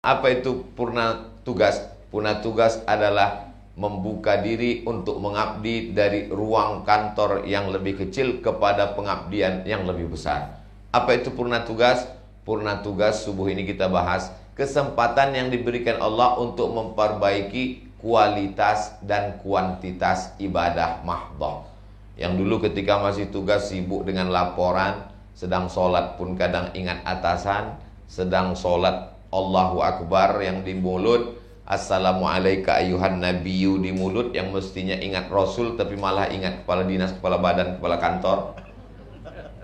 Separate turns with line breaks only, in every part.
Apa itu purna tugas? Purna tugas adalah membuka diri untuk mengabdi dari ruang kantor yang lebih kecil kepada pengabdian yang lebih besar. Apa itu purna tugas? Purna tugas subuh ini kita bahas kesempatan yang diberikan Allah untuk memperbaiki kualitas dan kuantitas ibadah mahdhah. Yang dulu ketika masih tugas sibuk dengan laporan, sedang sholat pun kadang ingat atasan, sedang sholat Allahu Akbar yang di mulut, Assalamualaikum ayuhan nabiyyu di mulut, yang mestinya ingat Rasul tapi malah ingat kepala dinas, kepala badan, kepala kantor.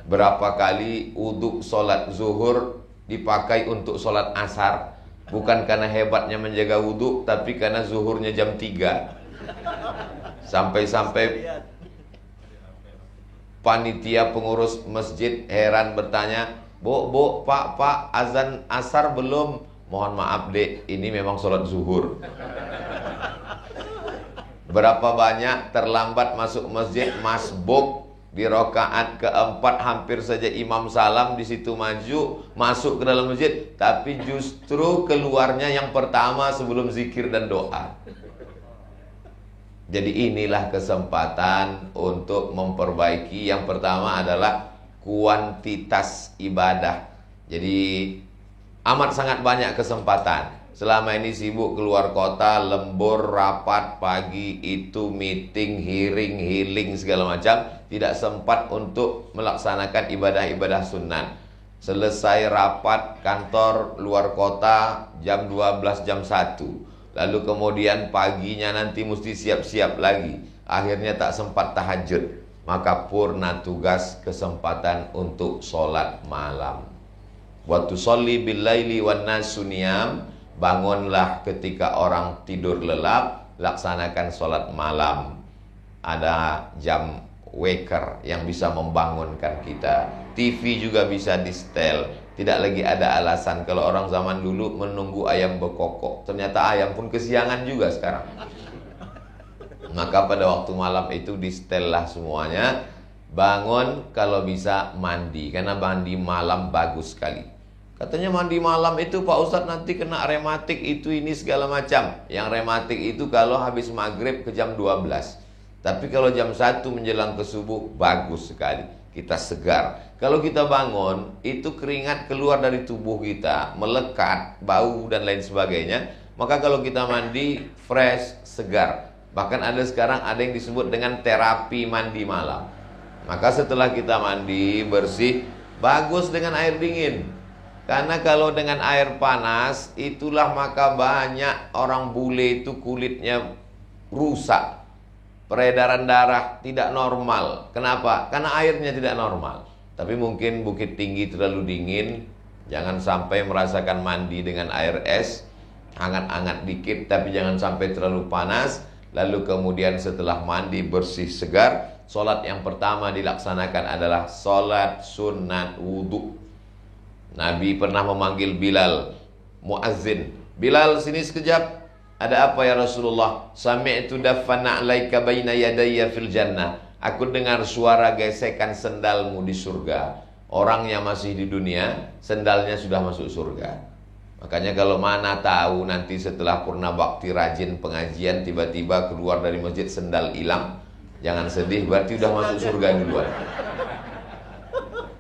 Berapa kali uduk sholat zuhur dipakai untuk sholat asar, bukan karena hebatnya menjaga wudhu, tapi karena zuhurnya jam 3. Sampai-sampai panitia pengurus masjid heran bertanya, Bu, Pak, azan asar belum? Mohon maaf dek, ini memang sholat zuhur. Berapa banyak terlambat masuk masjid, masbuk di rakaat keempat, hampir saja imam salam, di situ maju masuk ke dalam masjid, tapi justru keluarnya yang pertama sebelum zikir dan doa. Jadi inilah kesempatan untuk memperbaiki. Yang pertama adalah kuantitas ibadah. Jadi amat sangat banyak kesempatan. Selama ini sibuk keluar kota, lembur, rapat pagi, itu meeting, hearing, segala macam, tidak sempat untuk melaksanakan ibadah-ibadah sunnah. Selesai rapat kantor luar kota jam 12, jam 1. Lalu kemudian paginya nanti mesti siap-siap lagi. Akhirnya tak sempat tahajud. Maka purna tugas kesempatan untuk sholat malam. Wa tusolli bil laili wan nasu niyam. Bangunlah ketika orang tidur lelap, laksanakan sholat malam. Ada jam waker yang bisa membangunkan kita. TV juga bisa di setel. Tidak lagi ada alasan kalau orang zaman dulu menunggu ayam berkokok. Ternyata ayam pun kesiangan juga sekarang. Maka pada waktu malam itu di setel lah semuanya. Bangun kalau bisa mandi, karena mandi malam bagus sekali. Katanya mandi malam itu Pak Ustadz nanti kena rematik itu ini segala macam. Yang rematik itu kalau habis maghrib ke jam 12. Tapi kalau jam 1 menjelang ke subuh bagus sekali. Kita segar. Kalau kita bangun, itu keringat keluar dari tubuh kita, melekat, bau dan lain sebagainya. Maka kalau kita mandi, fresh, segar. Bahkan sekarang ada yang disebut dengan terapi mandi malam. Maka setelah kita mandi bersih, bagus dengan air dingin. Karena kalau dengan air panas, itulah maka banyak orang bule itu kulitnya rusak. Peredaran darah tidak normal. Kenapa? Karena airnya tidak normal. Tapi mungkin Bukit Tinggi terlalu dingin. Jangan sampai merasakan mandi dengan air es. Hangat-hangat dikit, tapi jangan sampai terlalu panas. Lalu kemudian setelah mandi bersih segar, sholat yang pertama dilaksanakan adalah sholat sunat wudhu. Nabi pernah memanggil Bilal, muazzin. Bilal, sini sekejap. Ada apa ya Rasulullah? Sami'tu daffana 'alaika baina yadayya fil jannah. Aku dengar suara gesekan sendalmu di surga. Orang yang masih di dunia, sendalnya sudah masuk surga. Makanya kalau mana tahu nanti setelah purna bakti rajin pengajian, tiba-tiba keluar dari masjid sendal hilang, jangan sedih, berarti udah masuk surga duluan.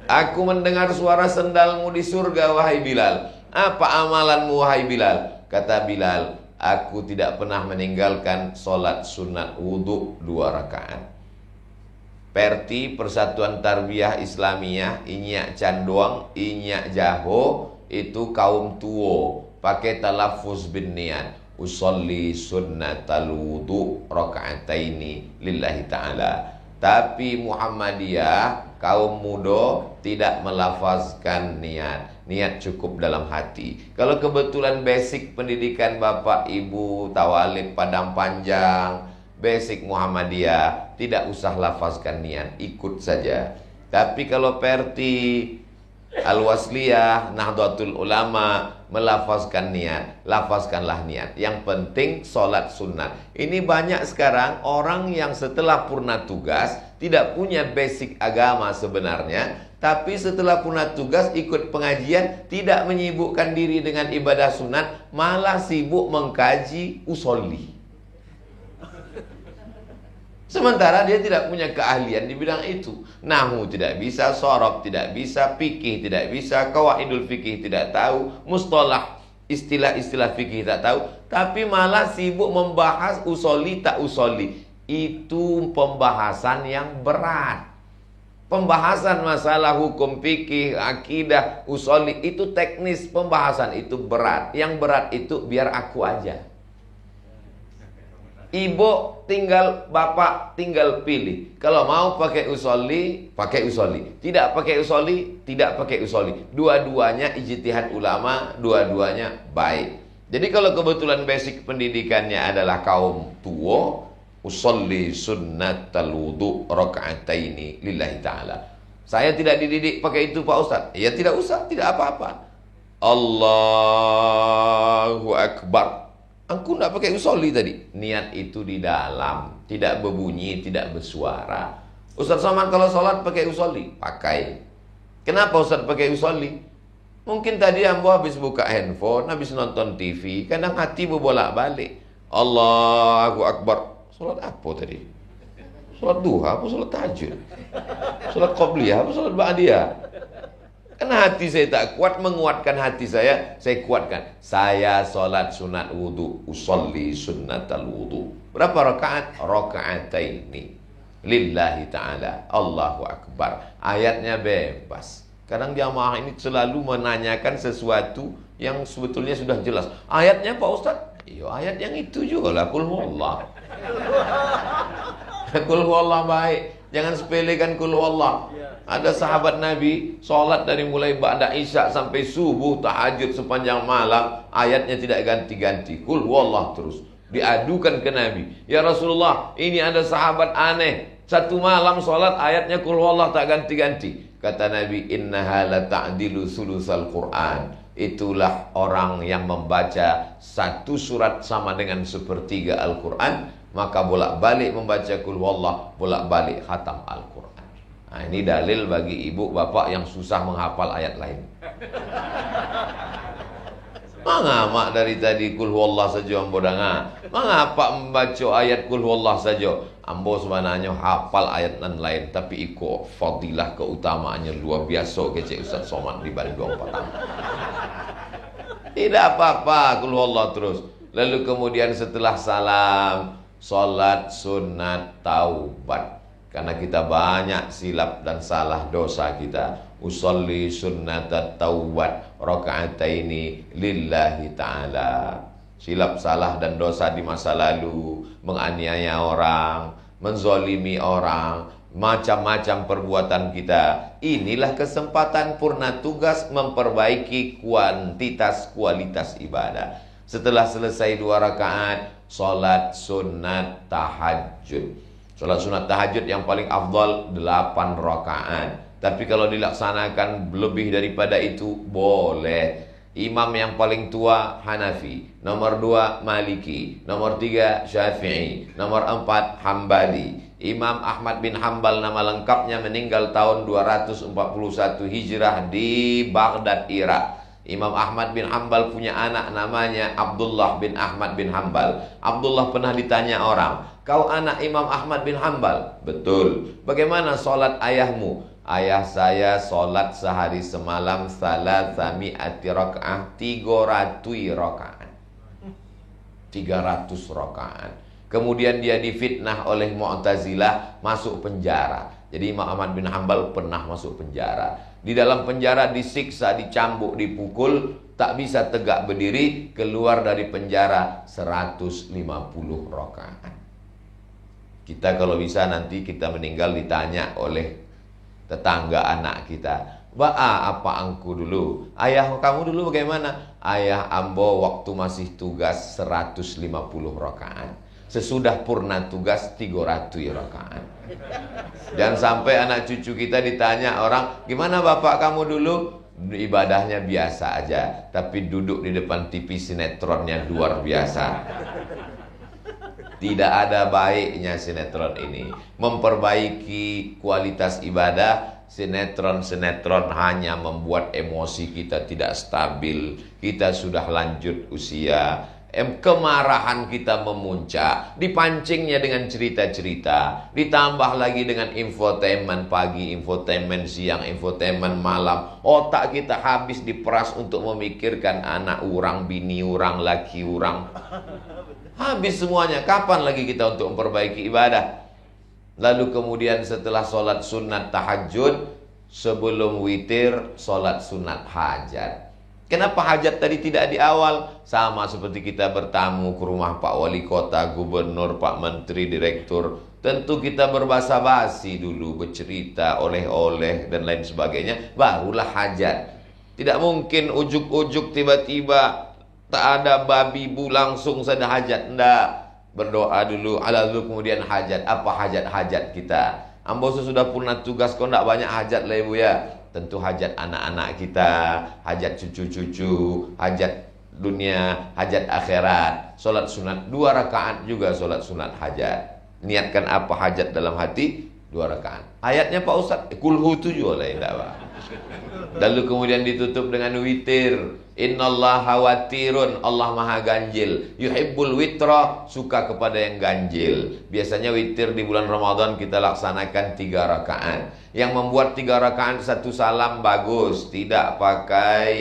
Aku mendengar suara sendalmu di surga, wahai Bilal. Apa amalanmu, wahai Bilal? Kata Bilal, aku tidak pernah meninggalkan sholat sunat wudhu 2 rakaat. Perti Persatuan Tarbiyah Islamiyah, Inyak Candoang, Inyak Jaho, itu kaum tuo, pakai talafuz bin niat. Usolli sunnatal wudhu rakaataini lillahi ta'ala. Tapi Muhammadiyah, kaum muda, tidak melafazkan niat. Niat cukup dalam hati. Kalau kebetulan basic pendidikan Bapak Ibu Tawalib Padang Panjang, basic Muhammadiyah, tidak usah lafazkan niat, ikut saja. Tapi kalau Perti Al-Wasliyah, Nahdlatul Ulama melafazkan niat, lafazkanlah niat. Yang penting sholat sunat. Ini banyak sekarang orang yang setelah purna tugas tidak punya basic agama sebenarnya, tapi setelah purna tugas ikut pengajian tidak menyibukkan diri dengan ibadah sunat, malah sibuk mengkaji usolli. Sementara dia tidak punya keahlian di bidang itu. Nahwu tidak bisa, shorof tidak bisa, fikih tidak bisa, qawaidul fikih tidak tahu, mustalah istilah-istilah fikih tidak tahu, tapi malah sibuk membahas usoli tak usoli. Itu pembahasan yang berat. Pembahasan masalah hukum fikih, akidah, usoli itu teknis, pembahasan itu berat. Yang berat itu biar aku aja. Ibu tinggal, bapak tinggal pilih. Kalau mau pakai usoli, pakai usoli. Tidak pakai usoli, tidak pakai usoli. Dua-duanya ijtihad ulama, dua-duanya baik. Jadi kalau kebetulan basic pendidikannya adalah kaum tua, usolli sunnatal wudu raka'ataini lillahi ta'ala. Saya tidak dididik pakai itu Pak Ustaz. Ya tidak usah, tidak apa-apa. Allahu Akbar. Aku tidak pakai usolli tadi. Niat itu di dalam, tidak berbunyi, tidak bersuara. Ustaz Somad kalau sholat pakai usolli? Pakai. Kenapa Ustaz pakai usolli? Mungkin tadi ambo habis buka handphone, habis nonton TV, kadang hati berbolak-balik. Allahu Akbar. Sholat apa tadi? Sholat duha apa sholat tahajud? Sholat qobliyah apa sholat ba'diyah? Karena hati saya tak kuat, menguatkan hati saya kuatkan. Saya sholat sunat wudu, usolli sunnatal wudu. Berapa rakaat? Raka'ataini lillahi ta'ala. Allahu Akbar. Ayatnya bebas. Kadang jamaah ini selalu menanyakan sesuatu yang sebetulnya sudah jelas. Ayatnya Pak Ustaz? Iya, ayat yang itu juga lah. Qul huwallah. Qul huwallah baik. Jangan sepelekan qul huwallah. Ada sahabat Nabi sholat dari mulai ba'da isya sampai subuh, tahajud sepanjang malam, ayatnya tidak ganti-ganti. Qul huwallah terus. Diadukan ke Nabi. Ya Rasulullah, ini ada sahabat aneh. Satu malam sholat ayatnya qul huwallah tak ganti-ganti. Kata Nabi, innaha la ta'dilu sulusal Qur'an. Itulah orang yang membaca satu surat sama dengan sepertiga Al-Quran, maka bolak-balik membaca qul huwallah, bolak-balik khatam Al-Quran. Nah, ini dalil bagi ibu bapak yang susah menghafal ayat lain. Mengapa dari tadi qul huwallah saja ambo danga? Mengapa membaca ayat qul huwallah saja? Ambo sebenarnya hafal ayat dan lain, tapi ikut fadilah keutamaannya luar biasa kecil Ustaz Somad di balik 24 tahun. Tidak apa-apa, qul huwallah terus. Lalu kemudian setelah salam, salat sunat taubat. Karena kita banyak silap dan salah dosa kita. Usolli sunnatat taubat raka'ataini lillahi ta'ala. Silap salah dan dosa di masa lalu, menganiaya orang, menzolimi orang, macam-macam perbuatan kita. Inilah kesempatan purna tugas memperbaiki kuantitas kualitas ibadah. Setelah selesai 2 rakaat, salat sunat tahajud. Salat sunat tahajud yang paling afdal 8 rakaat. Tapi kalau dilaksanakan lebih daripada itu boleh. Imam yang paling tua Hanafi, nomor 2 Maliki, nomor 3 Syafi'i, nomor 4 Hambali. Imam Ahmad bin Hambal nama lengkapnya meninggal tahun 241 Hijrah di Baghdad, Irak. Imam Ahmad bin Hambal punya anak namanya Abdullah bin Ahmad bin Hambal. Abdullah pernah ditanya orang, kau anak Imam Ahmad bin Hambal? Betul. Bagaimana solat ayahmu? Ayah saya solat sehari semalam salasami'ati raka'ah, 300 rakaat. 300 rakaat. Kemudian dia difitnah oleh Mu'tazilah, masuk penjara. Jadi Imam Ahmad bin Hambal pernah masuk penjara. Di dalam penjara disiksa, dicambuk, dipukul, tak bisa tegak berdiri, keluar dari penjara 150 rakaat. Kita kalau bisa nanti kita meninggal ditanya oleh tetangga anak kita, apa angku dulu? Ayah kamu dulu bagaimana? Ayah ambo waktu masih tugas 150 rakaat. Sesudah purna tugas 300 rakaat. Jangan sampai anak cucu kita ditanya orang, gimana bapak kamu dulu? ibadahnya biasa aja, tapi duduk di depan TV sinetronnya luar biasa. Tidak ada baiknya sinetron ini. Memperbaiki kualitas ibadah, sinetron-sinetron hanya membuat emosi kita tidak stabil. Kita sudah lanjut usia, kemarahan kita memuncak, dipancingnya dengan cerita-cerita, ditambah lagi dengan infotainment pagi, infotainment siang, infotainment malam. Otak kita habis diperas untuk memikirkan anak orang, bini orang, laki orang. Habis semuanya. Kapan lagi kita untuk memperbaiki ibadah? Lalu kemudian setelah sholat sunat tahajud, sebelum witir, sholat sunat hajat. Kenapa hajat tadi tidak di awal? Sama seperti kita bertamu ke rumah Pak Wali Kota, Gubernur, Pak Menteri, Direktur. Tentu kita berbasa-basi dulu, bercerita, oleh-oleh, dan lain sebagainya. Barulah hajat. Tidak mungkin ujuk-ujuk tiba-tiba tak ada babi bu langsung saja hajat. Tidak. Berdoa dulu, lalu kemudian hajat. Apa hajat-hajat kita? Ambo sudah pernah tugas, kok tidak banyak hajat lah ibu ya. Tentu hajat anak-anak kita, hajat cucu-cucu, hajat dunia, hajat akhirat. Solat sunat 2 rakaat juga solat sunat hajat. Niatkan apa hajat dalam hati? 2 rakaat. Ayatnya Pak Ustadz, kulhu 7 oleh Pak. Lalu kemudian ditutup dengan witir. Innallaha watirun, Allah maha ganjil. Yuhibbul witra, suka kepada yang ganjil. Biasanya witir di bulan Ramadan kita laksanakan 3 rakaat. Yang membuat 3 rakaat 1 salam bagus, tidak pakai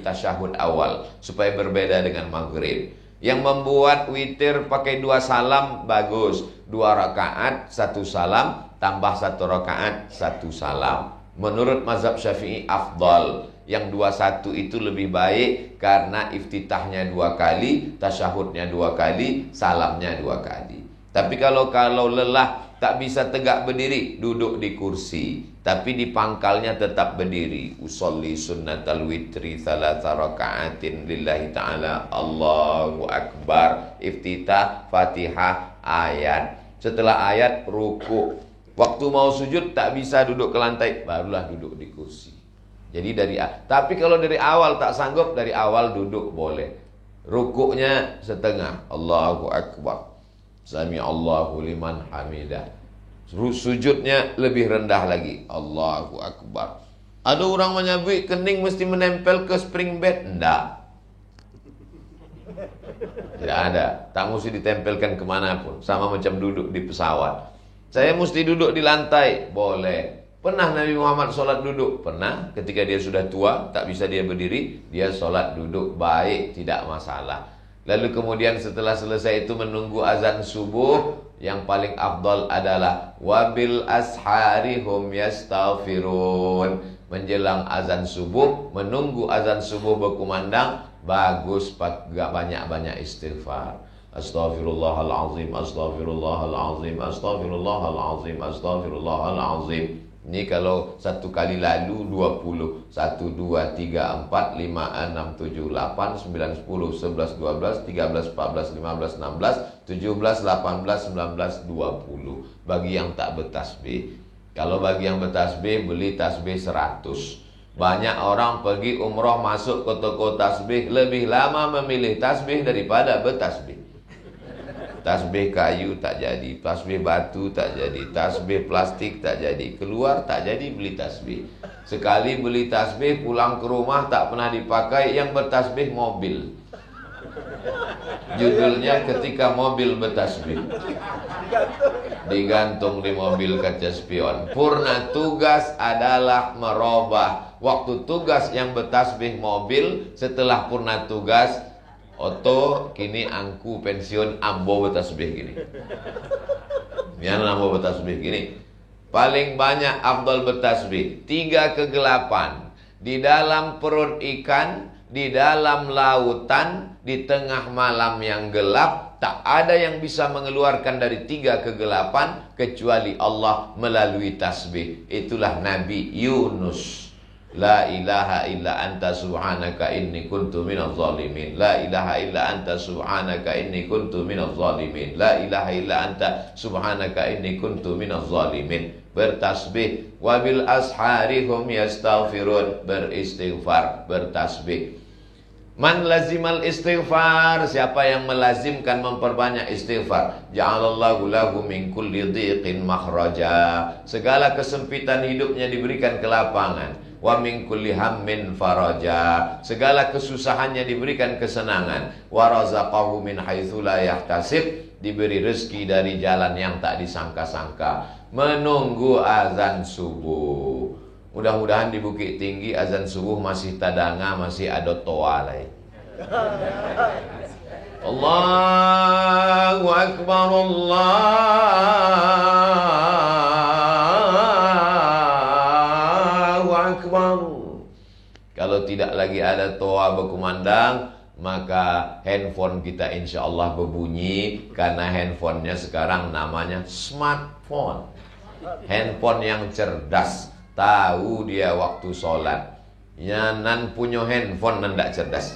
tasyahud awal supaya berbeda dengan maghrib. Yang membuat witir pakai 2 salam bagus, 2 rakaat 1 salam tambah 1 rakaat 1 salam. Menurut mazhab Syafi'i afdal. Yang 21 itu lebih baik karena iftitahnya 2 kali, tasyahudnya 2 kali, salamnya 2 kali. Tapi kalau lelah tak bisa tegak berdiri, duduk di kursi, tapi di pangkalnya tetap berdiri. Usolli sunnatal witri 3 raka'atin lillahi ta'ala, Allahu akbar, iftitah, Fatihah, ayat. Setelah ayat ruku. Waktu mau sujud tak bisa duduk ke lantai, barulah duduk di kursi. Jadi tapi kalau dari awal tak sanggup, dari awal duduk boleh. Rukuknya setengah, Allahu akbar, sami Allahu liman hamidah. Sujudnya lebih rendah lagi, Allahu akbar. Ada orang menyebut kening mesti menempel ke spring bed. Enggak. Tidak ada. Tak mesti ditempelkan kemanapun. Sama macam duduk di pesawat. Saya mesti duduk di lantai, boleh. Pernah Nabi Muhammad sholat duduk? Pernah. Ketika dia sudah tua, tak bisa dia berdiri, dia sholat duduk, baik, tidak masalah. Lalu kemudian setelah selesai itu menunggu azan subuh. Yang paling afdal adalah wabil asharihum yastaghfirun. Menjelang azan subuh, menunggu azan subuh berkumandang, bagus banyak-banyak istighfar. Astaghfirullahalazim, astaghfirullahalazim, astaghfirullahalazim, astaghfirullahalazim. Ini kalau 1 kali lalu 20. 1, 2, 3, 4, 5, 6, 7, 8, 9, 10, 11, 12, 13, 14, 15, 16, 17, 18, 19, 20. Bagi yang tak bertasbih. Kalau bagi yang bertasbih, beli tasbih 100. Banyak orang pergi umroh masuk ke toko tasbih, lebih lama memilih tasbih daripada bertasbih. Tasbih kayu tak jadi, tasbih batu tak jadi, tasbih plastik tak jadi, keluar tak jadi beli tasbih. Sekali beli tasbih pulang ke rumah tak pernah dipakai, yang bertasbih mobil. Judulnya ketika mobil bertasbih. Digantung di mobil kaca spion. Purna tugas adalah merubah waktu tugas yang bertasbih mobil. Setelah purna tugas Oto kini angku pensiun ambo bertasbih gini. Yang ambo bertasbih gini. Paling banyak afdal bertasbih 3 kegelapan. Di dalam perut ikan, di dalam lautan, di tengah malam yang gelap, tak ada yang bisa mengeluarkan dari 3 kegelapan kecuali Allah melalui tasbih. Itulah Nabi Yunus. La ilaha illa anta subhanaka inni kuntu minaz zalimin. La ilaha illa anta subhanaka inni kuntu minaz zalimin. La ilaha illa anta subhanaka inni kuntu minaz zalimin. bertasbih. Wabil ashari hum yastaghfirun, beristighfar, bertasbih. Man lazimal istighfar, siapa yang melazimkan memperbanyak istighfar, ja'alallahu lahu min kulli dhiqin makhraja, segala kesempitan hidupnya diberikan kelapangan. Wa min kulli hammin faraja, segala kesusahannya diberikan kesenangan. Wa razaqahu min haitsu la yahtasib, diberi rezeki dari jalan yang tak disangka-sangka. Menunggu azan subuh. Mudah-mudahan di Bukit Tinggi azan subuh masih tadanga, masih ada toa lah. Allahu Akbar, Allahu Akbar. Kalau tidak lagi ada toa berkumandang, maka handphone kita insya Allah berbunyi. Karena handphonenya sekarang namanya smartphone, handphone yang cerdas. Tahu dia waktu sholat. Ya, nan punya handphone nan tak cerdas,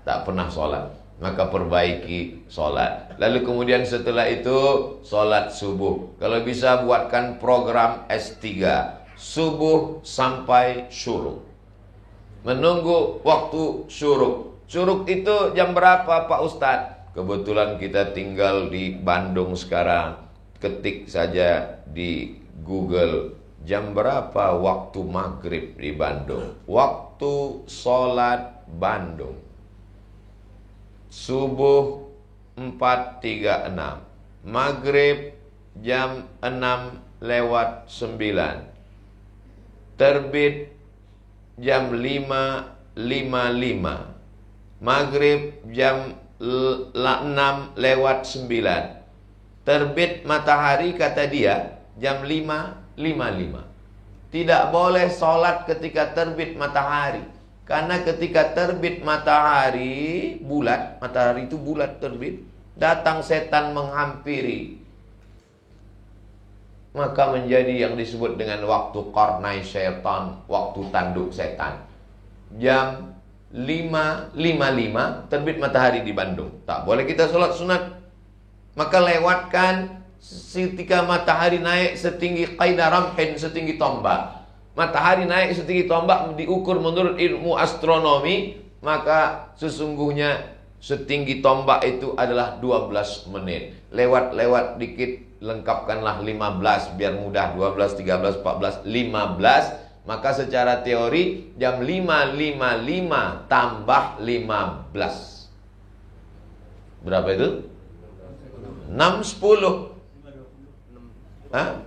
tak pernah sholat. Maka perbaiki sholat. Lalu kemudian setelah itu sholat subuh. Kalau bisa buatkan program S3, subuh sampai syuruk. Menunggu waktu syuruk. Syuruk itu jam berapa Pak Ustadz? Kebetulan kita tinggal di Bandung sekarang. Ketik saja di Google, jam berapa waktu maghrib di Bandung? Waktu sholat Bandung, subuh 4.36, maghrib jam 6:09, terbit jam 5:55, maghrib jam 6:09, terbit matahari kata dia jam 5:55. Tidak boleh sholat ketika terbit matahari. Karena ketika terbit matahari bulat, matahari itu bulat terbit, datang setan menghampiri. Maka menjadi yang disebut dengan waktu qarnai syaitan, waktu tanduk setan. Jam 5:55 terbit matahari di Bandung. Tak boleh kita sholat sunat. Maka lewatkan ketika matahari naik setinggi qaidah ramhin, setinggi tombak. Matahari naik setinggi tombak diukur menurut ilmu astronomi, maka sesungguhnya setinggi tombak itu adalah 12 menit. Lewat-lewat dikit, lengkapkanlah 15 biar mudah. 12, 13, 14, 15. Maka secara teori jam 5:55 tambah 15. Berapa itu? 6:10. Hah?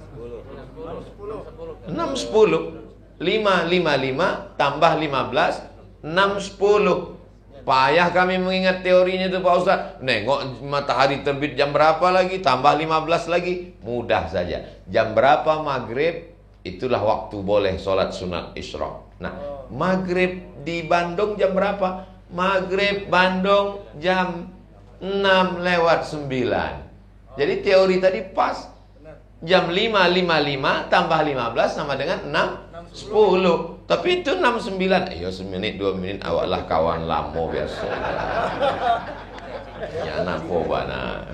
6:10. 5:55 tambah 15, 6:10. Payah kami mengingat teorinya itu Pak Ustaz. Nengok matahari terbit jam berapa lagi, tambah 15 lagi. Mudah saja. Jam berapa maghrib, itulah waktu boleh sholat sunat isyraq. Nah, maghrib di Bandung jam berapa? Maghrib Bandung jam 6:09. Jadi teori tadi pas. Jam 5:55 tambah 15 sama dengan 6:10. Tapi itu 6:09. Ayo semenit 2 menit awaklah kawan lama biasa. Ya anak pobana.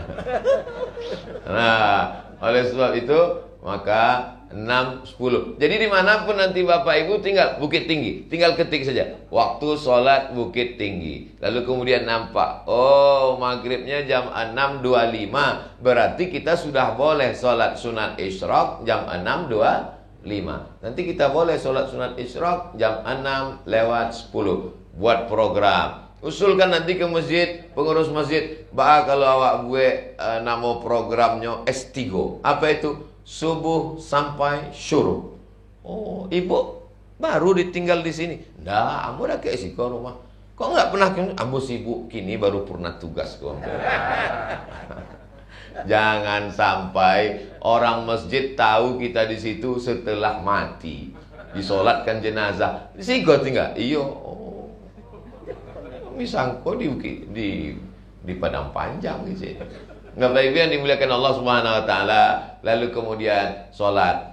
Nah, oleh sebab itu maka 6:10. Jadi dimanapun nanti Bapak Ibu tinggal Bukit Tinggi, tinggal ketik saja waktu sholat Bukit Tinggi. Lalu kemudian nampak, oh maghribnya jam 6:25, berarti kita sudah boleh sholat sunat isyraq jam 6:25. Nanti kita boleh sholat sunat isyraq jam 6:10. Buat program, usulkan nanti ke masjid, pengurus masjid, kalau awak gue nama programnya S3. Apa itu? Subuh sampai syuruk. Oh, ibu baru ditinggal di sini. Nggak, ambo dah ke Siko rumah. Kok nggak pernah ke? Ambo sibuk kini baru pernah tugas kok. Jangan sampai orang masjid tahu kita di situ setelah mati, disolatkan jenazah. Di Siko tinggal. Iyo. Oh. Misangko di Padang Panjang di sini. Nggak baik yang dimuliakan Allah Subhanahu wa taala. Lalu kemudian sholat.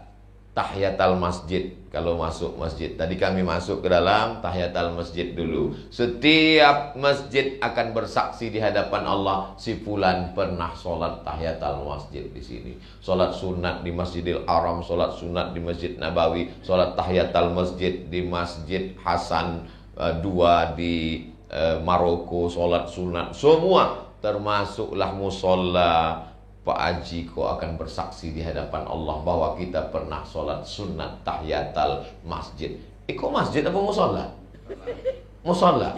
tahiyatul masjid kalau masuk masjid. Tadi kami masuk ke dalam tahiyatul masjid dulu. Setiap masjid akan bersaksi di hadapan Allah, si fulan pernah sholat tahiyatul masjid di sini. Sholat sunat di Masjidil Haram, sholat sunat di Masjid Nabawi, sholat tahiyatul masjid di Masjid Hasan II di Maroko, sholat sunat, semua termasuklah musola. Pak Haji kau akan bersaksi di hadapan Allah bahwa kita pernah sholat sunat tahiyatul masjid. Kok masjid apa musola? Musola.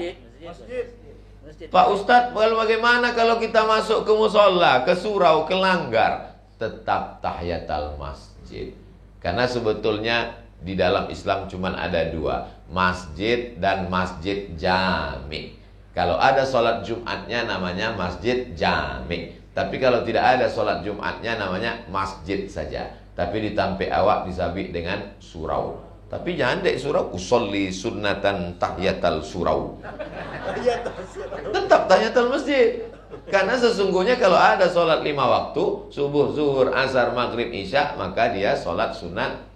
Pak Ustadz, bagaimana kalau kita masuk ke musola, ke surau, ke langgar? Tetap tahiyatul masjid. Karena sebetulnya di dalam Islam cuma ada dua, masjid dan masjid jami. Kalau ada sholat Jumatnya namanya masjid jami. Tapi kalau tidak ada sholat Jumatnya namanya masjid saja. Tapi ditampe awak disabik dengan surau. Tapi jangan dek surau, usolli sunnatan tahiyatul surau. Tetap tahiyatul masjid. Karena sesungguhnya kalau ada sholat 5 waktu, subuh, zuhur, asar, maghrib, isya, maka dia sholat sunat.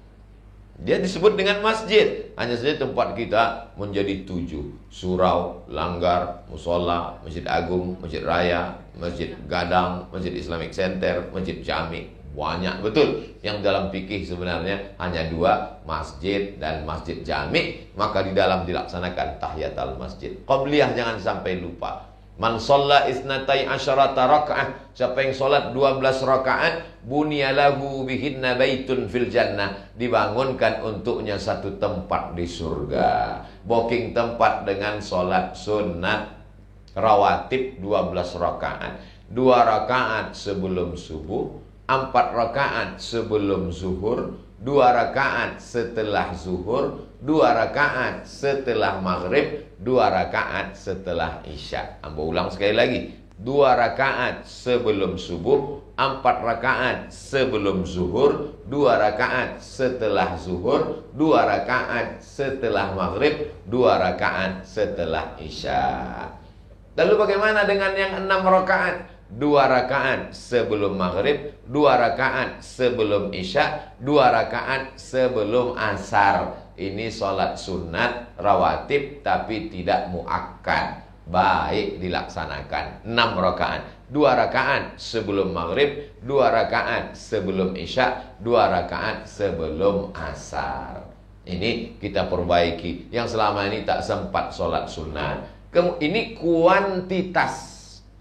Dia disebut dengan masjid. Hanya saja tempat kita menjadi 7. Surau, langgar, musola, masjid agung, masjid raya, masjid gadang, masjid Islamic Center, masjid jami. Banyak betul. Yang dalam fikih sebenarnya hanya 2, masjid dan masjid jami. Maka di dalam dilaksanakan tahiyatul masjid. Qabliyah jangan sampai lupa. Man shalla isnatai asyarata raka'ah, siapa yang sholat 12 rakaat, bunyalahu bihinna baitun fil jannah, dibangunkan untuknya satu tempat di surga. Booking tempat dengan sholat sunat rawatib 12 rakaat. 2 rakaat sebelum subuh, 4 rakaat sebelum zuhur, 2 rakaat setelah zuhur, 2 rakaat setelah maghrib, 2 rakaat setelah isya. Ambo ulang sekali lagi. 2 rakaat sebelum subuh, 4 rakaat sebelum zuhur, 2 rakaat setelah zuhur, 2 rakaat setelah maghrib, 2 rakaat setelah isya. Lalu bagaimana dengan yang 6 rakaat? 2 rakaat sebelum maghrib, 2 rakaat sebelum isya, 2 rakaat sebelum asar. Ini sholat sunat rawatib tapi tidak muakkad, baik dilaksanakan. 6 rakaat, 2 rakaat sebelum maghrib, 2 rakaat sebelum isya, 2 rakaat sebelum asar. Ini kita perbaiki yang selama ini tak sempat sholat sunat. Ini kuantitas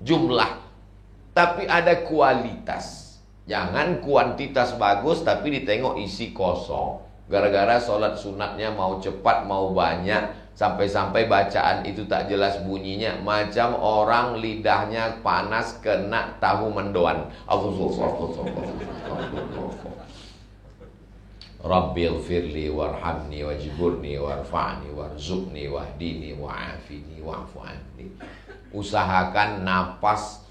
jumlah, tapi ada kualitas. Jangan kuantitas bagus tapi ditengok isi kosong. Gara-gara sholat sunatnya mau cepat, mau banyak, sampai-sampai bacaan itu tak jelas bunyinya, macam orang lidahnya panas kena tahu mendoan. Rabbil firli warhamni wajburni warfa'ni warzuqni wahdini wa'afini wa'fu anni. Usahakan napas,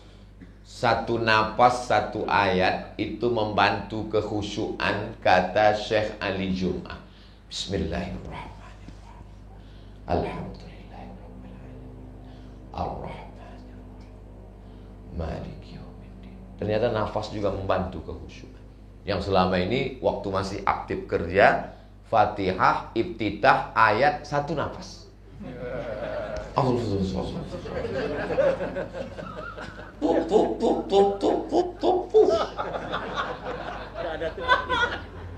satu napas satu ayat itu membantu kekhusyuan, kata Syekh Ali Jum'ah. Bismillahirrahmanirrahim. Alhamdulillahirabbil alamin. Ar-Rahmanirrahim. Maliki yaumiddin. Ternyata nafas juga membantu kekhusyuan. Yang selama ini waktu masih aktif kerja, Fatihah, Iftitah, ayat satu nafas.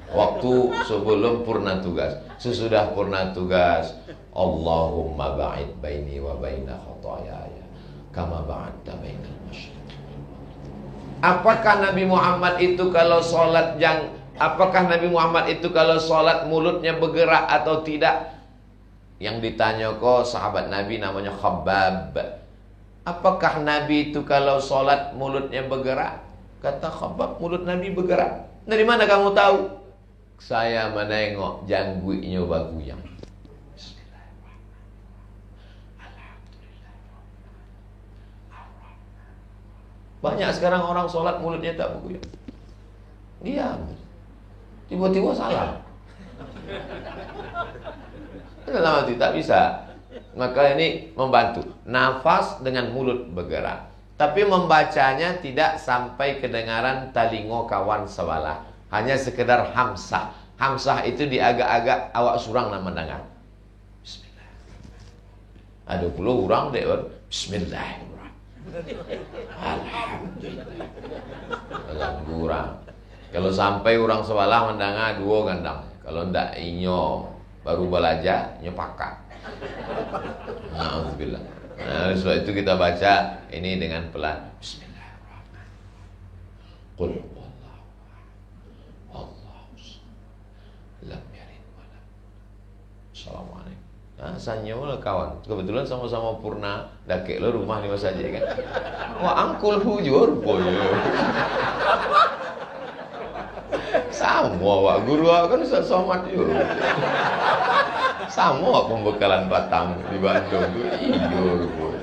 Waktu sebelum purna tugas, sesudah purna tugas, Allahumma ba'id baini wa baina khotoyaya kama ba'adta bainal masyriq. Apakah Nabi Muhammad itu kalau sholat mulutnya bergerak atau tidak? Yang ditanya kok sahabat Nabi namanya Khabbab. Apakah Nabi itu kalau sholat mulutnya bergerak? Kata Khabbab, mulut Nabi bergerak. Dari mana kamu tahu? Saya menengok jangguinya baguyang. Banyak sekarang orang sholat mulutnya tak bergoyang. Diam. Tiba-tiba salah. Dalam hati tak bisa. Maka ini membantu. Nafas dengan mulut bergerak. Tapi membacanya tidak sampai kedengaran talingo kawan sebelah. Hanya sekedar hamsah. Hamzah itu diagak-agak awak surang nama dengar. Bismillah. Ada pula orang dek Bismillahirrahmanirrahim. Alhamdulillah. Agak kurang. Kalau sampai orang sebelah mendengar dua gandang. Kalau ndak inyo baru belajar nyepakat. Alhamdulillah. Nah, sebab itu kita baca ini dengan pelan. Bismillahirrahmanirrahim. Qul huwallahu ahad. Allahu samad. Lam yalid wa lam. Assalamualaikum. Nah, sanyo lah kawan. Kebetulan sama-sama purna dakek lo rumah di saja kan. Wah, angkul hujur boy. Sama wak guru kan Ustaz Somad juga. Sama pembekalan Batam di Bandung tuh iyor boy.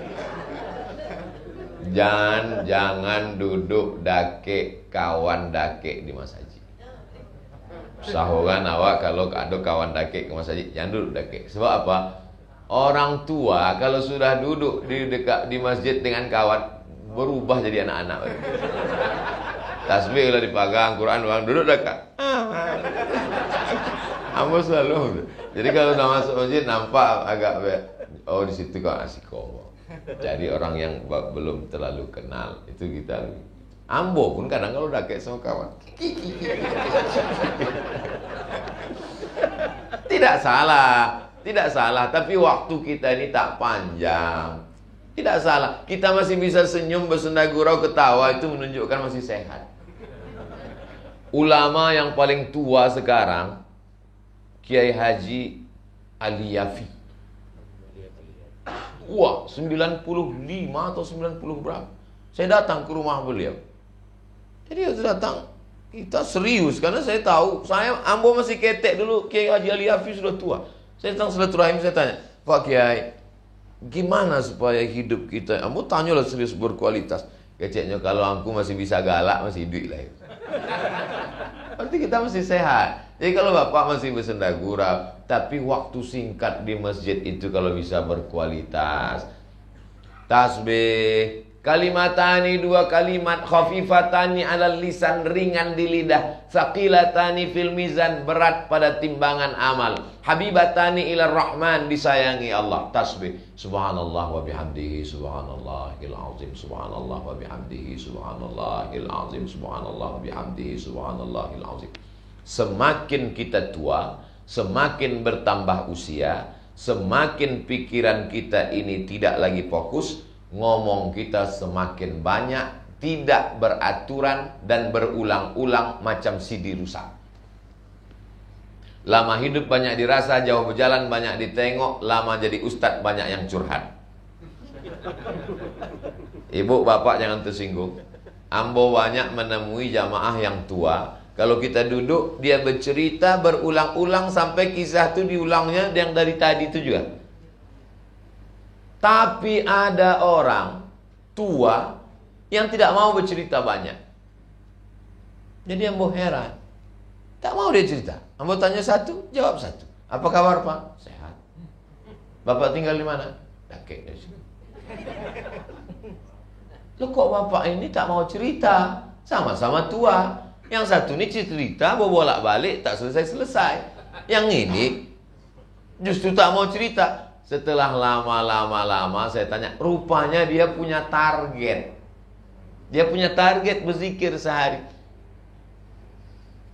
Jangan duduk dake kawan dake di masjid. Sahuran awak kalau ada kawan dake ke masjid jangan duduk dake. Sebab apa? Orang tua kalau sudah duduk di dekat di masjid dengan kawan berubah jadi anak-anak. Tasbih lah dipegang, Quran orang duduk dekat. Ambo selalu. Jadi kalau udah masuk masjid nampak agak oh di situ kok asiko. Jadi orang yang belum terlalu kenal itu kita. Ambo pun kadang kalau udah kayak sama kawan. Tidak salah, tapi waktu kita ini tak panjang. Tidak salah, kita masih bisa senyum, bersenda gurau, ketawa, itu menunjukkan masih sehat. Ulama yang paling tua sekarang Kiai Haji Aliyafi. Wah, 95 atau 90 berapa. Saya datang ke rumah beliau. Jadi waktu datang kita serius karena saya tahu Ambo masih ketek dulu. Kiai Haji Aliyafi sudah tua. Saya datang silaturahim, saya tanya, Pak Kiai, gimana supaya hidup kita? Ambo tanyalah serius berkualitas. Keceknya kalau aku masih bisa galak masih hidup lah. Berarti kita masih sehat. Jadi kalau bapak masih bersenda gurau, tapi waktu singkat di masjid itu kalau bisa berkualitas. Tasbih, kalimatani, dua kalimat, khafifatani alal lisan, ringan di lidah, thaqilatani fil mizan, berat pada timbangan amal, habibatani ilar rahman, disayangi Allah. Tasbih, subhanallah wa bihamdihi, subhanallahil azim, subhanallah wa bihamdihi, subhanallahil azim, subhanallah wa bihamdihi, subhanallahil azim. Semakin kita tua, semakin bertambah usia, semakin pikiran kita ini tidak lagi fokus, ngomong kita semakin banyak, tidak beraturan dan berulang-ulang macam CD rusak. Lama hidup banyak dirasa, jauh berjalan banyak ditengok, lama jadi ustadz banyak yang curhat. Ibu bapak jangan tersinggung. Ambo banyak menemui jamaah yang tua. Kalau kita duduk, dia bercerita berulang-ulang sampai kisah itu diulangnya yang dari tadi itu juga. Tapi ada orang tua yang tidak mau bercerita banyak. Jadi Ambo heran. Tak mau dia cerita. Ambo tanya satu, jawab satu. Apa kabar Pak? Sehat. Bapak tinggal di mana? Dakek dari sini. Loh kok bapak ini tak mau cerita? Sama-sama tua. Yang satu ini cerita, bolak-balik tak selesai-selesai. Yang ini justru tak mau cerita. Setelah lama saya tanya, rupanya dia punya target. Dia punya target berzikir sehari.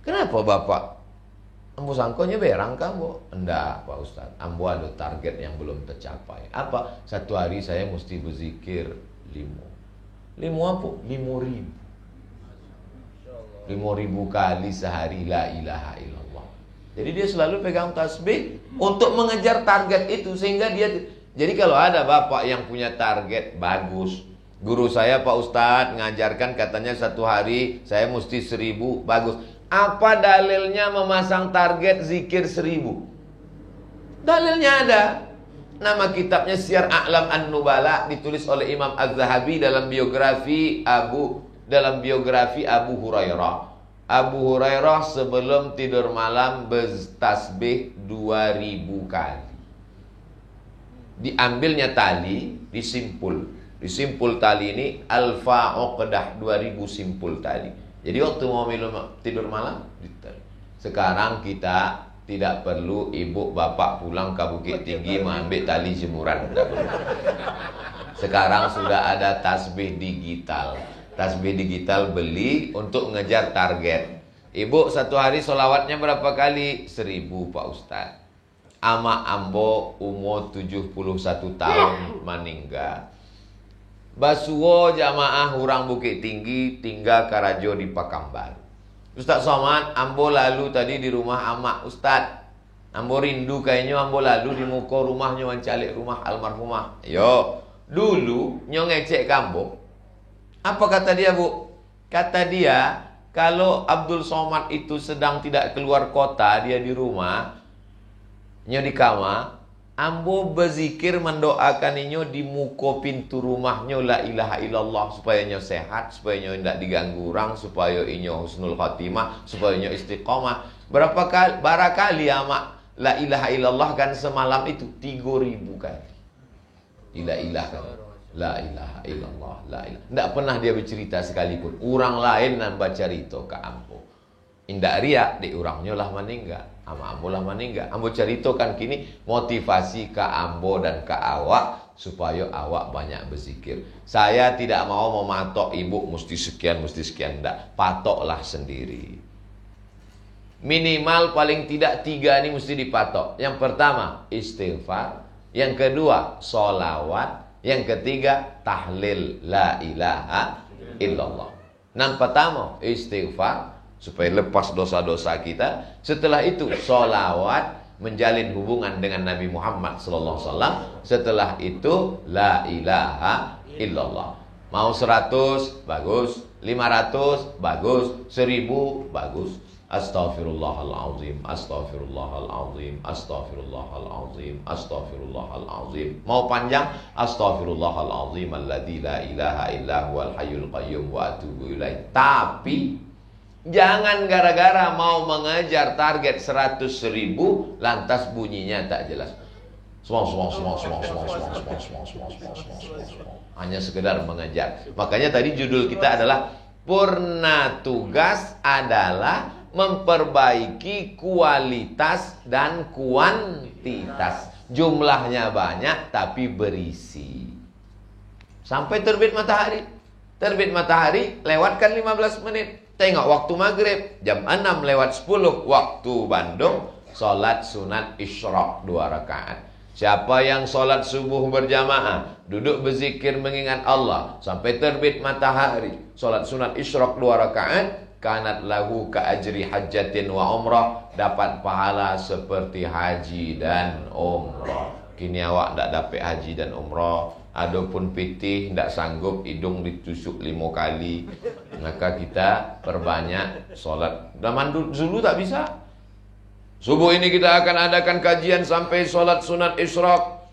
Kenapa Bapak? Ambo sangkonya berang kamu? Enggak Pak Ustaz, Ambo ada target yang belum tercapai. Apa? Satu hari saya mesti berzikir 5 apa? 5.000. 5.000 kali sehari la ilaha illallah. Jadi dia selalu pegang tasbih untuk mengejar target itu sehingga dia. Jadi kalau ada bapak yang punya target bagus. Guru saya Pak Ustadz ngajarkan katanya satu hari saya mesti 1.000, bagus. Apa dalilnya memasang target zikir 1.000? Dalilnya ada. Nama kitabnya Syiar A'lam An-Nubala, ditulis oleh Imam Az-Zahabi dalam biografi Abu Hurairah. Abu Hurairah sebelum tidur malam bertasbih 2.000 kali. Diambilnya tali, disimpul tali ini alfa uqdah, 2.000 simpul tali. Jadi waktu mau tidur malam, Sekarang kita tidak perlu ibu bapak pulang ke Bukit Tinggi mengambil tali jemuran. Sekarang sudah ada tasbih digital. Tasbih digital beli untuk ngejar target. Ibu satu hari solawatnya berapa kali? 1000 Pak Ustaz. Ama ambo umur 71 tahun meninggal. Basuwo jamaah hurang Bukit Tinggi tinggal Karajo di Pakamban. Ustaz Somad, ambo lalu tadi di rumah amak Ustaz. Ambo rindu kayaknya ambo lalu di muka rumahnya wancalik rumah almarhumah. Yo, dulu nyo ngecek kambo. Apa kata dia, Bu? Kata dia, kalau Abdul Somad itu sedang tidak keluar kota, dia di rumah, nyo di kamar, ambo berzikir mendoakan inyo di muka pintu rumahnya la ilaha illallah supaya inyo sehat, supaya inyo tidak diganggu orang, supaya inyo husnul khatimah, supaya inyo istiqomah. Berapa kali barakali amak la ilaha illallah kan semalam itu 3000 kali. La ilaha la ilaha illallah la ilaha. Tidak pernah dia bercerita sekalipun. Orang lain nan baca rito ke ambo. Indak riak di orangnya lah meninggal. Ama ambo lah meninggal. Ambo ceritakan kini motivasi ke ambo dan ke awak supaya awak banyak berzikir. Saya tidak mau mematok ibu mesti sekian ndak. Patoklah sendiri. Minimal paling tidak 3 ini mesti dipatok. Yang pertama istighfar, yang kedua sholawat, yang ketiga tahlil la ilaha illallah. Yang pertama istighfar supaya lepas dosa-dosa kita. Setelah itu sholawat, menjalin hubungan dengan Nabi Muhammad SAW. Setelah itu la ilaha illallah. Mau 100 bagus, 500 bagus, 1000 bagus. Astaghfirullahalazim, astaghfirullahalazim, astaghfirullahalazim, astaghfirullahalazim. Mau panjang, astaghfirullahalazim alladzi la ilaha illa huwal hayyul qayyum wa atubu ilaih. Tapi jangan gara-gara mau mengejar target 100.000 lantas bunyinya tak jelas. Hanya sekedar mengejar. Makanya tadi judul kita adalah purna tugas adalah memperbaiki kualitas dan kuantitas. Jumlahnya banyak tapi berisi. Sampai terbit matahari. Terbit matahari lewatkan 15 menit. Tengok waktu maghrib jam 6 lewat 10 waktu Bandung. Salat sunat isyraq 2 rakaat. Siapa yang salat subuh berjamaah, duduk berzikir mengingat Allah sampai terbit matahari, salat sunat isyraq 2 rakaat, kanat lahu ka ajri hajjatin wa umrah, dapat pahala seperti haji dan umrah. Kini awak tak dapat haji dan umrah, adapun pitih tak sanggup hidung ditusuk 5 kali, maka kita perbanyak solat. Zaman dulu tak bisa. Subuh ini kita akan adakan kajian sampai solat sunat isyraq.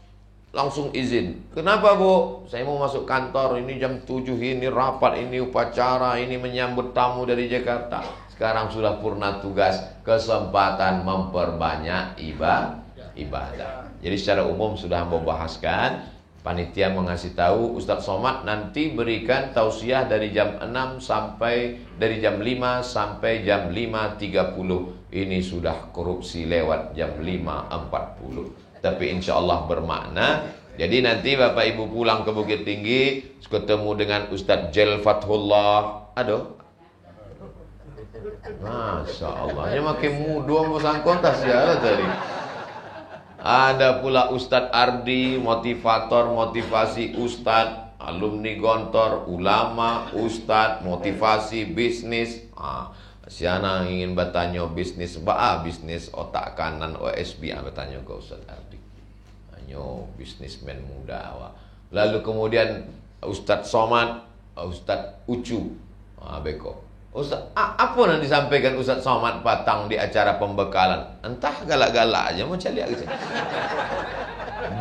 Langsung izin. Kenapa, Bu? Saya mau masuk kantor, ini jam 7, ini rapat, ini upacara, ini menyambut tamu dari Jakarta. Sekarang sudah purna tugas, kesempatan memperbanyak ibadah. Jadi secara umum sudah membahaskan, panitia mengasih tahu Ustaz Somad nanti berikan tausiah dari jam 6 sampai dari jam 5 sampai jam 5.30. Ini sudah korupsi lewat jam 5.40. Tapi insya Allah bermakna. Jadi nanti Bapak Ibu pulang ke Bukit Tinggi, ketemu dengan Ustadz Jel Fathullah. Aduh, Masya Allah, ini makin muda pasang kontas ya tadi. Ada pula Ustadz Ardi, motivator, motivasi Ustadz, alumni Gontor, ulama, Ustadz, motivasi bisnis. Siana ingin bertanya bisnis bisnis otak kanan OSB, bertanya ke Ustadz Ardi. Hanya bisnismen muda awak. Lalu kemudian Ustadz Somad, Ustadz Ucu, beko. Ustaz, apa yang disampaikan Ustadz Somad Patang di acara pembekalan? Entah galak-galak aja mau cari aja.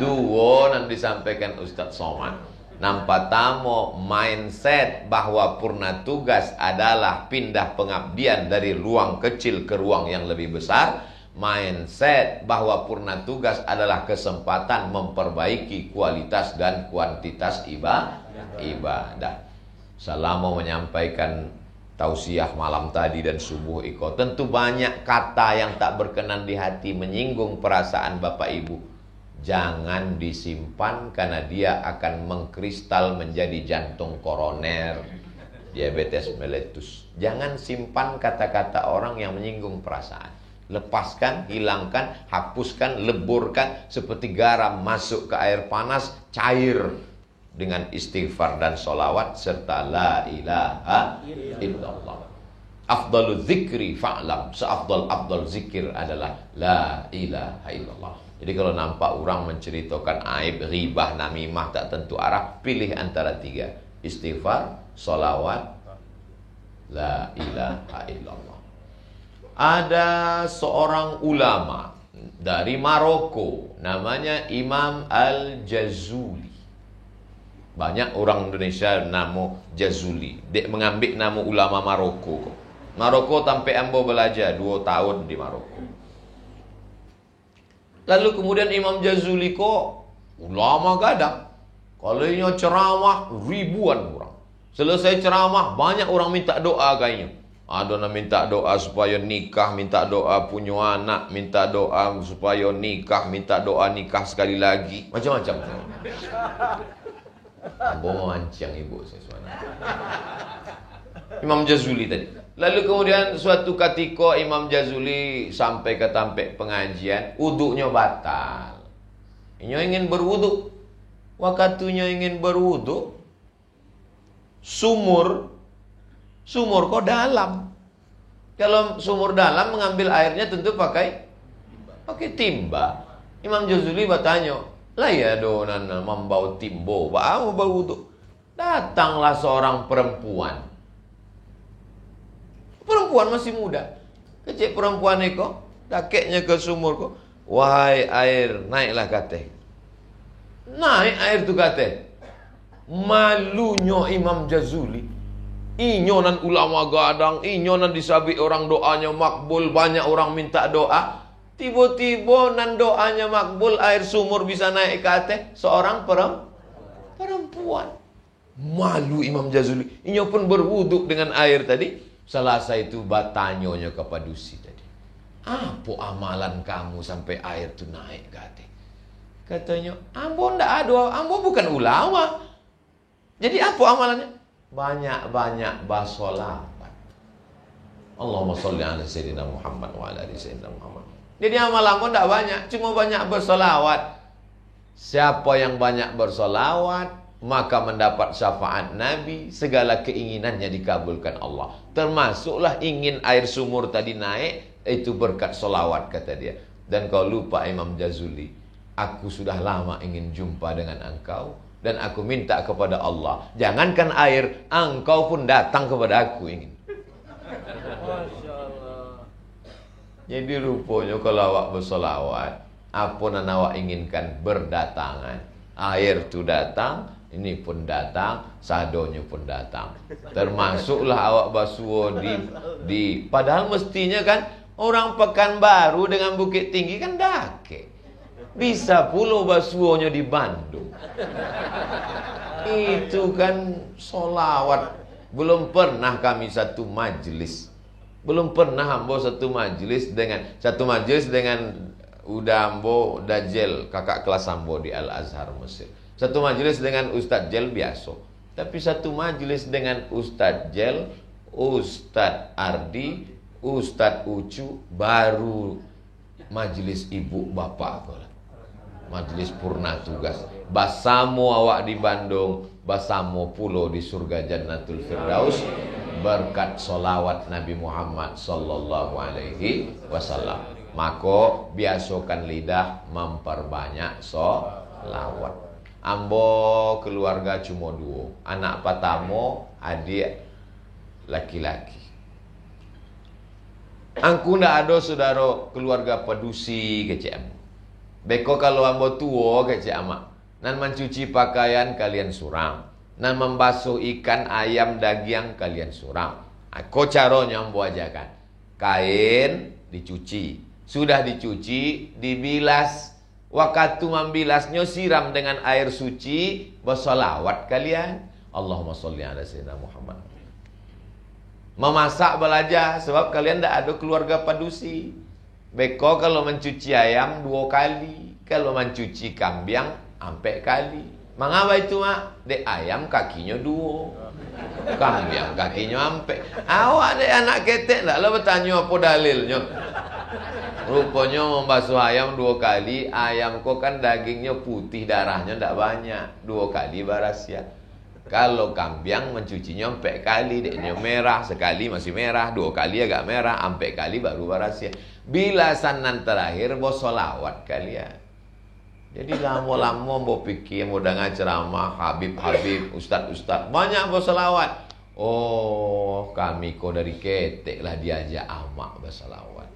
Dua yang disampaikan Ustadz Somad. Nampak tamu mindset bahwa purna tugas adalah pindah pengabdian dari ruang kecil ke ruang yang lebih besar. Mindset bahwa purna tugas adalah kesempatan memperbaiki kualitas dan kuantitas ibadah. Saya mau menyampaikan tausiah malam tadi dan subuh iko. Tentu banyak kata yang tak berkenan di hati, menyinggung perasaan Bapak Ibu. Jangan disimpan karena dia akan mengkristal menjadi jantung koroner, diabetes mellitus. Jangan simpan kata-kata orang yang menyinggung perasaan. Lepaskan, hilangkan, hapuskan, leburkan seperti garam masuk ke air panas, cair dengan istighfar dan sholawat serta la ilaha illallah. Afdalu zikri fa'lam, seafdal zikir adalah la ilaha illallah. Jadi kalau nampak orang menceritakan aib, ghibah, namimah tak tentu arah, pilih antara tiga: istighfar, sholawat, la ilaha illallah. Ada seorang ulama dari Maroko, namanya Imam Al-Jazuli. Banyak orang Indonesia nama Jazuli. Dia mengambil nama ulama Maroko. Maroko sampai ambo belajar 2 tahun di Maroko. Lalu kemudian Imam Jazuli kok ulama gadang. Kalau ini ceramah ribuan orang. Selesai ceramah banyak orang minta doa kayaknya. Ada yang minta doa supaya nikah, minta doa punya anak, minta doa supaya nikah, minta doa nikah sekali lagi. Macam-macam. Ambo memancing ibu saya suara. Imam Jazuli tadi. Lalu kemudian suatu ketika Imam Jazuli sampai ke tempat pengajian, wuduknya batal. Ia ingin berwuduk. Waktunya ingin berwuduk, sumur kok dalam. Kalau sumur dalam mengambil airnya tentu pakai timba. Imam Jazuli bertanya, lah ya donan membau timbo, mau berwuduk. Datanglah seorang perempuan. Perempuan masih muda. Kecil perempuan itu, dakeknya ke sumur kok. Wahai air, naiklah kate. Naik air tu kate. Malunya Imam Jazuli. Inyonan ulama gadang, inyonan disabik orang doanya makbul, banyak orang minta doa. Tiba-tiba nan doanya makbul, air sumur bisa naik kate. Seorang perempuan. Malu Imam Jazuli. Inyo pun berwuduk dengan air tadi. Selesai itu batanyonya ke padusi tadi. Apa amalan kamu sampai air itu naik kate? Katanya, ambo ndak ada, ambo bukan ulama. Jadi apa amalannya? Banyak-banyak bersolawat. Allahumma sholli ala sayyidina Muhammad wa ala ali sayyidina Muhammad. Jadi amalanmu ndak banyak, cuma banyak bersolawat. Siapa yang banyak bersolawat, maka mendapat syafaat Nabi, segala keinginannya dikabulkan Allah. Termasuklah ingin air sumur tadi naik, itu berkat solawat kata dia. Dan kau lupa Imam Jazuli, aku sudah lama ingin jumpa dengan engkau, dan aku minta kepada Allah, jangankan air, engkau pun datang kepada aku ingin.
Masya Allah.
Jadi rupanya kalau awak bersolawat, apa yang awak inginkan berdatangan. Air itu datang, ini pun datang, sadonya pun datang. Termasuklah awak basuh di padahal mestinya kan orang Pekanbaru dengan Bukit Tinggi kan dake. Bisa pula basuhnya di Bandung. Itu kan solawat. Belum pernah kami satu majelis. Belum pernah ambo satu majelis dengan Udah ambo Dajjal, kakak kelas ambo di Al-Azhar Mesir. Satu majelis dengan Ustadz Jel biasa. Tapi satu majelis dengan Ustadz Jel, Ustadz Ardi, Ustadz Ucu, baru majelis ibu bapak. Majelis purna tugas. Basamu awak di Bandung, basamu pulau di surga Jannatul Firdaus, berkat solawat Nabi Muhammad sallallahu alaihi wasallam. Maka biasakan lidah memperbanyak solawat. Ambo keluarga cuma 2, anak pertama adik laki-laki. Angku ndak ada saudara keluarga pedusi kecik ambo. Beko kalau ambo tua kecik amak, nan mencuci pakaian kalian surang, nan membasuh ikan, ayam, daging kalian surang. Aku caranya ambo ajakan. Kain dicuci, sudah dicuci, dibilas. Waktu membilasnya siram dengan air suci, bersolawat kalian. Allahumma sholli ala sayyidina Muhammad. Memasak belajar, sebab kalian tidak ada keluarga padusi. Beko kalau mencuci ayam 2 kali, kalau mencuci kambing 4 kali. Mengapa itu mak? Dek ayam kakinya 2, kambing kakinya 4. Awak dek anak ketek tak lah bertanya apa dalilnya. Rupanya membasuh ayam 2 kali. Ayam kok kan dagingnya putih, darahnya tidak banyak, 2 kali barasia. Kalau kambing mencucinya 4 kali, deknya merah, sekali masih merah, 2 kali agak merah, 4 kali baru barasia. Bila sanan terakhir bos solawat kalian. Jadi lama-lama mau pikir mau dengar ceramah Habib-habib, ustaz-ustaz, banyak bos solawat. Oh, kami kok dari ketek lah diajak amak bersolawat.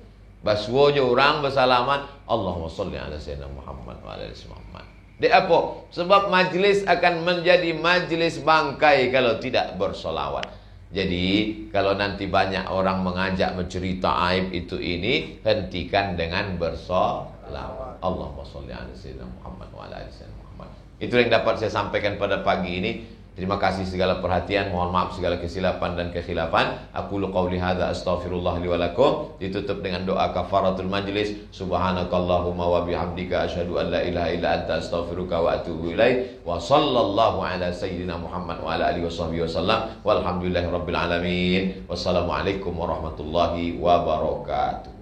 Baswo je orang bersalaman, Allahumma salli ala sayyidina Muhammad wa ala ali Muhammad. Dek apa? Sebab majlis akan menjadi majlis bangkai kalau tidak bersolawat. Jadi kalau nanti banyak orang mengajak mencerita aib itu ini, hentikan dengan bersolawat. Allahumma sholli ala sayyidina Muhammad wa ala ali sayyidina Muhammad. Itu yang dapat saya sampaikan pada pagi ini. Terima kasih segala perhatian, mohon maaf segala kesilapan dan kekhilafan. Aku qauli hadza astaghfirullah li wa lakum. Ditutup dengan doa kafaratul majlis. Subhanakallahumma wa bihamdika asyhadu an la ilaha illa anta astaghfiruka wa atubu ilaik. Wa sallallahu ala sayyidina Muhammad wa ala alihi washabbihi wasallam. Walhamdulillahirabbil alamin. Wassalamualaikum warahmatullahi wabarakatuh.